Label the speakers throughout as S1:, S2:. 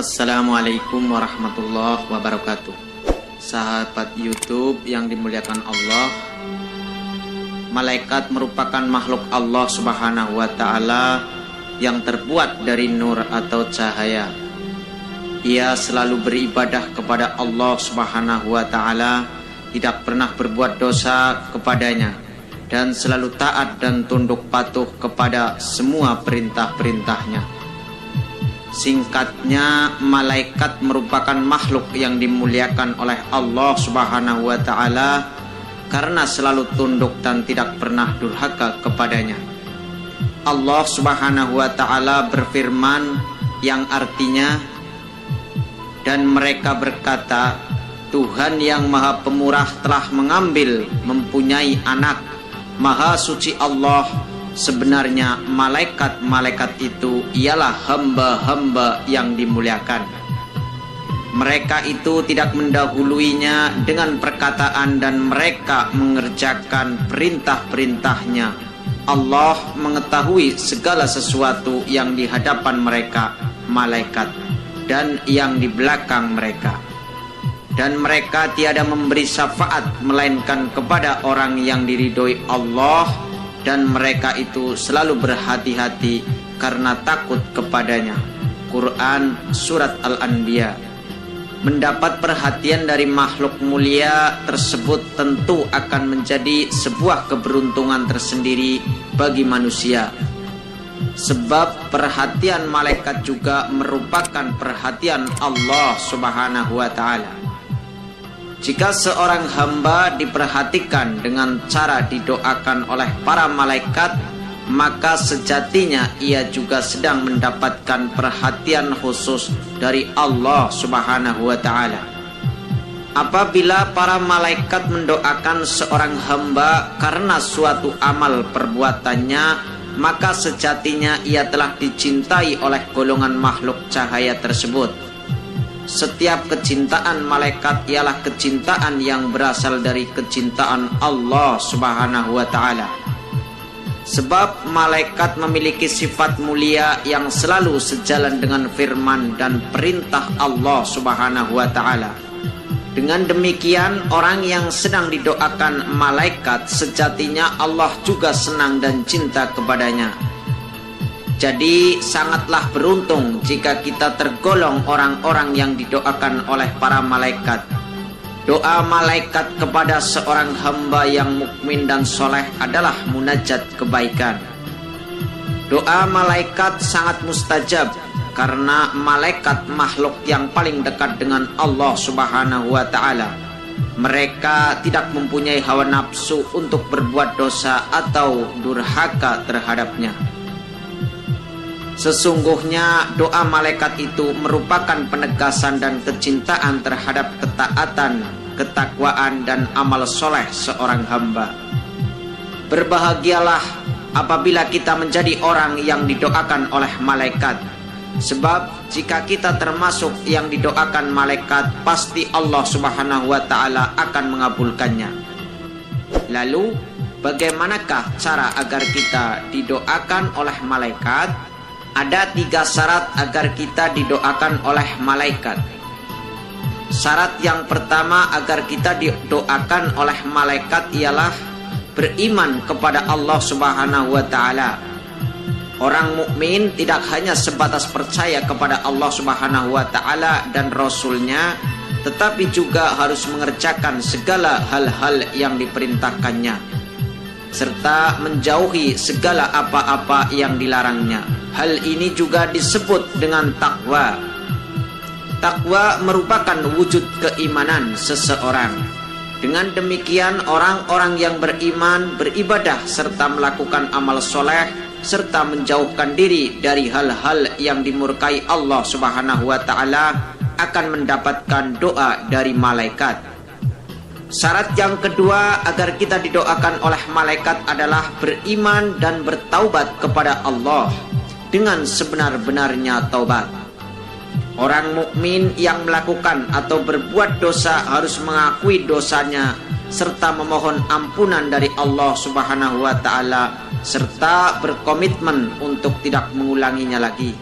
S1: Assalamualaikum warahmatullahi wabarakatuh. Sahabat YouTube yang dimuliakan Allah, malaikat merupakan makhluk Allah Subhanahu wa Ta'ala yang terbuat dari nur atau cahaya. Ia selalu beribadah kepada Allah Subhanahu wa Ta'ala, tidak pernah berbuat dosa kepadanya, dan selalu taat dan tunduk patuh kepada semua perintah-perintahnya. Singkatnya, malaikat merupakan makhluk yang dimuliakan oleh Allah Subhanahu wa Ta'ala karena selalu tunduk dan tidak pernah durhaka kepadanya. Allah Subhanahu wa Ta'ala berfirman yang artinya, dan mereka berkata, Tuhan yang Maha Pemurah telah mengambil mempunyai anak. Maha suci Allah. Sebenarnya malaikat-malaikat itu ialah hamba-hamba yang dimuliakan. Mereka itu tidak mendahuluinya dengan perkataan dan mereka mengerjakan perintah-perintahnya. Allah mengetahui segala sesuatu yang di hadapan mereka, malaikat, dan yang di belakang mereka. Dan mereka tiada memberi syafaat melainkan kepada orang yang diridhoi Allah, dan mereka itu selalu berhati-hati karena takut kepadanya. Quran Surat Al-Anbiya. Mendapat perhatian dari makhluk mulia tersebut tentu akan menjadi sebuah keberuntungan tersendiri bagi manusia. Sebab perhatian malaikat juga merupakan perhatian Allah Subhanahu wa Ta'ala. Jika seorang hamba diperhatikan dengan cara didoakan oleh para malaikat, maka sejatinya ia juga sedang mendapatkan perhatian khusus dari Allah Subhanahu wa Ta'ala. Apabila para malaikat mendoakan seorang hamba karena suatu amal perbuatannya, maka sejatinya ia telah dicintai oleh golongan makhluk cahaya tersebut. Setiap kecintaan malaikat ialah kecintaan yang berasal dari kecintaan Allah Subhanahu wa Ta'ala. Sebab malaikat memiliki sifat mulia yang selalu sejalan dengan firman dan perintah Allah Subhanahu wa Ta'ala. Dengan demikian, orang yang sedang didoakan malaikat sejatinya Allah juga senang dan cinta kepadanya. Jadi sangatlah beruntung jika kita tergolong orang-orang yang didoakan oleh para malaikat. Doa malaikat kepada seorang hamba yang mukmin dan soleh adalah munajat kebaikan. Doa malaikat sangat mustajab karena malaikat makhluk yang paling dekat dengan Allah Subhanahu wa Ta'ala. Mereka tidak mempunyai hawa nafsu untuk berbuat dosa atau durhaka terhadapnya. Sesungguhnya doa malaikat itu merupakan penegasan dan kecintaan terhadap ketaatan, ketakwaan, dan amal soleh seorang hamba. Berbahagialah apabila kita menjadi orang yang didoakan oleh malaikat. Sebab jika kita termasuk yang didoakan malaikat, pasti Allah Subhanahu wa Ta'ala akan mengabulkannya. Lalu, bagaimanakah cara agar kita didoakan oleh malaikat? Ada 3 syarat agar kita didoakan oleh malaikat. Syarat yang pertama agar kita didoakan oleh malaikat ialah beriman kepada Allah Subhanahu wa Ta'ala. Orang mukmin tidak hanya sebatas percaya kepada Allah Subhanahu wa Ta'ala dan Rasul-Nya, tetapi juga harus mengerjakan segala hal-hal yang diperintahkannya, serta menjauhi segala apa-apa yang dilarangnya. Hal ini juga disebut dengan takwa. Takwa merupakan wujud keimanan seseorang. Dengan demikian, orang-orang yang beriman, beribadah, serta melakukan amal soleh, serta menjauhkan diri dari hal-hal yang dimurkai Allah Subhanahu wa Ta'ala, akan mendapatkan doa dari malaikat. Syarat yang kedua agar kita didoakan oleh malaikat adalah beriman dan bertaubat kepada Allah dengan sebenar-benarnya taubat. Orang mukmin yang melakukan atau berbuat dosa harus mengakui dosanya serta memohon ampunan dari Allah Subhanahu wa Ta'ala serta berkomitmen untuk tidak mengulanginya lagi.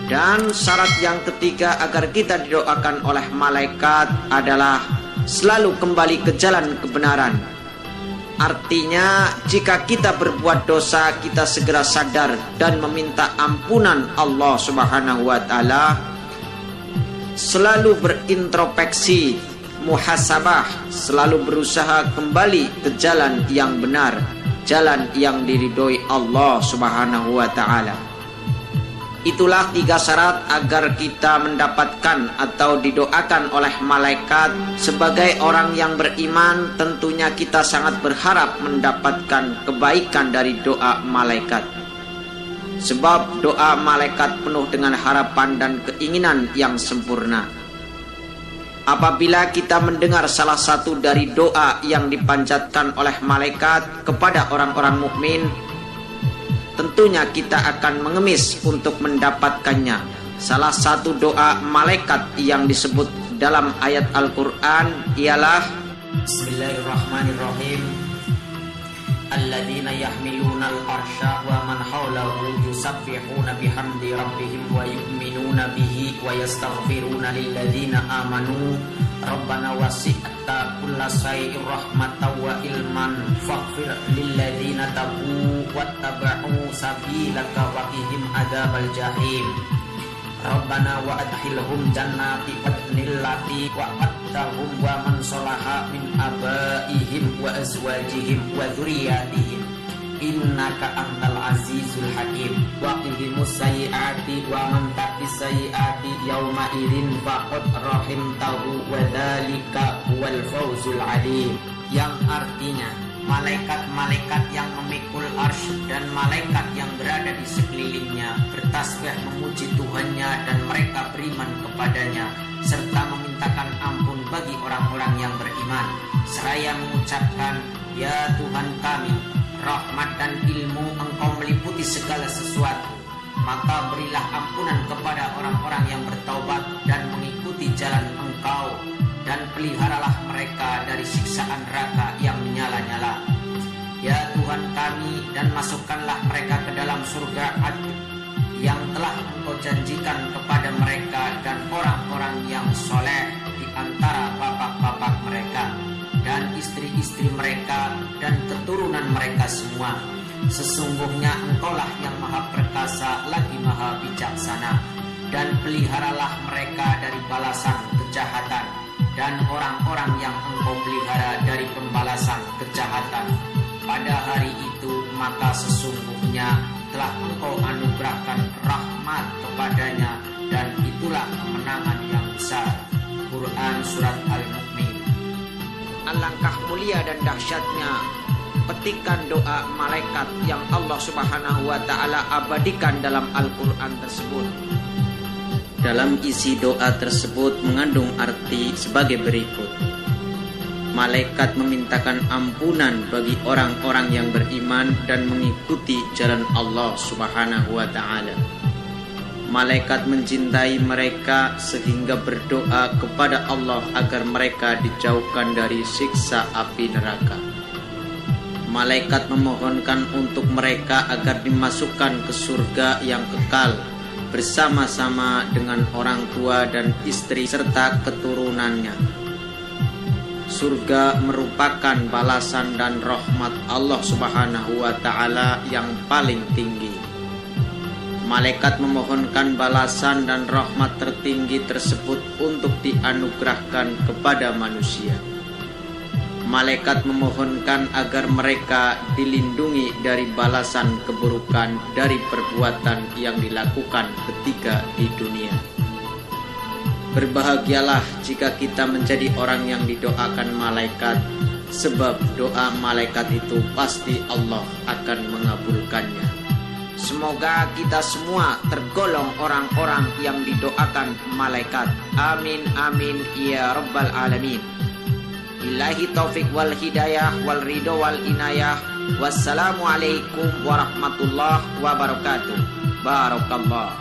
S1: Dan syarat yang ketiga agar kita didoakan oleh malaikat adalah selalu kembali ke jalan kebenaran. Artinya jika kita berbuat dosa, kita segera sadar dan meminta ampunan Allah Subhanahu wa ta'ala. Selalu berintrospeksi, muhasabah, selalu berusaha kembali ke jalan yang benar, jalan yang diridhoi Allah Subhanahu wa ta'ala. Itulah 3 syarat agar kita mendapatkan atau didoakan oleh malaikat. Sebagai orang yang beriman, tentunya kita sangat berharap mendapatkan kebaikan dari doa malaikat. Sebab doa malaikat penuh dengan harapan dan keinginan yang sempurna. Apabila kita mendengar salah satu dari doa yang dipanjatkan oleh malaikat kepada orang-orang mukmin, tentunya kita akan mengemis untuk mendapatkannya. Salah satu doa malaikat yang disebut dalam ayat Al-Quran ialah Bismillahirrahmanirrahim. Alladzina yahmiluna al-arsya wa man hawlahu yusabbihuna bihamdi rabbihim wa yu'minuna bihi wa yastaghfiruna lilladzina amanu Rabbana wasi'ta kulla syai'in rahmatan wa ilman faghfir lilladzina tabu wattaba'u sabilaka wa qihim adzabal jahim. Rabbana wa adkhilhum jannati adnil lati wa attahum wa man salaha min abaihim wa azwajihim wa dzurriyyatihim innaka antal azizul hakim. Wa qihimus sayyiati wa man taqis sayyiati yauma idzin faqad rahimtahu wa dzalika huwal fawzul alim. Yang artinya malaikat-malaikat yang memikul arsy dan malaikat yang berada di sekelilingnya bertasbih memuji Tuhannya dan mereka beriman kepadanya serta memintakan ampun bagi orang-orang yang beriman seraya mengucapkan, ya Tuhan kami, rahmat dan ilmu Engkau meliputi segala sesuatu, maka berilah ampunan kepada orang-orang yang bertaubat dan mengikuti jalan Engkau, dan peliharalah mereka dari siksaan neraka yang menyala-nyala. Ya Tuhan kami, dan masukkanlah mereka ke dalam surga yang telah Engkau janjikan kepada mereka dan orang-orang yang soleh di antara bapak-bapak mereka dan istri-istri mereka dan keturunan mereka semua. Sesungguhnya Engkaulah yang maha perkasa lagi maha bijaksana. Dan peliharalah mereka dari balasan kejahatan dan orang-orang yang Engkau pelihara dari pembalasan kejahatan. Pada hari itu maka sesungguhnya telah Engkau anugerahkan rahmat kepadanya, dan itulah kemenangan yang besar. Quran Surat Al-Mu'min. Alangkah mulia dan dahsyatnya petikan doa malaikat yang Allah Subhanahu wa ta'ala abadikan dalam Al-Quran tersebut. Dalam isi doa tersebut mengandung arti sebagai berikut. Malaikat memintakan ampunan bagi orang-orang yang beriman dan mengikuti jalan Allah Subhanahu wa ta'ala. Malaikat mencintai mereka sehingga berdoa kepada Allah agar mereka dijauhkan dari siksa api neraka. Malaikat memohonkan untuk mereka agar dimasukkan ke surga yang kekal bersama-sama dengan orang tua dan istri serta keturunannya. Surga merupakan balasan dan rahmat Allah Subhanahu wa ta'ala yang paling tinggi. Malaikat memohonkan balasan dan rahmat tertinggi tersebut untuk dianugerahkan kepada manusia. Malaikat memohonkan agar mereka dilindungi dari balasan keburukan dari perbuatan yang dilakukan ketika di dunia. Berbahagialah jika kita menjadi orang yang didoakan malaikat, sebab doa malaikat itu pasti Allah akan mengabulkannya. Semoga kita semua tergolong orang-orang yang didoakan malaikat. Amin amin ya rabbal alamin. Billahi taufik wal hidayah wal ridho wal inayah. Wassalamualaikum warahmatullahi wabarakatuh. Barakallah.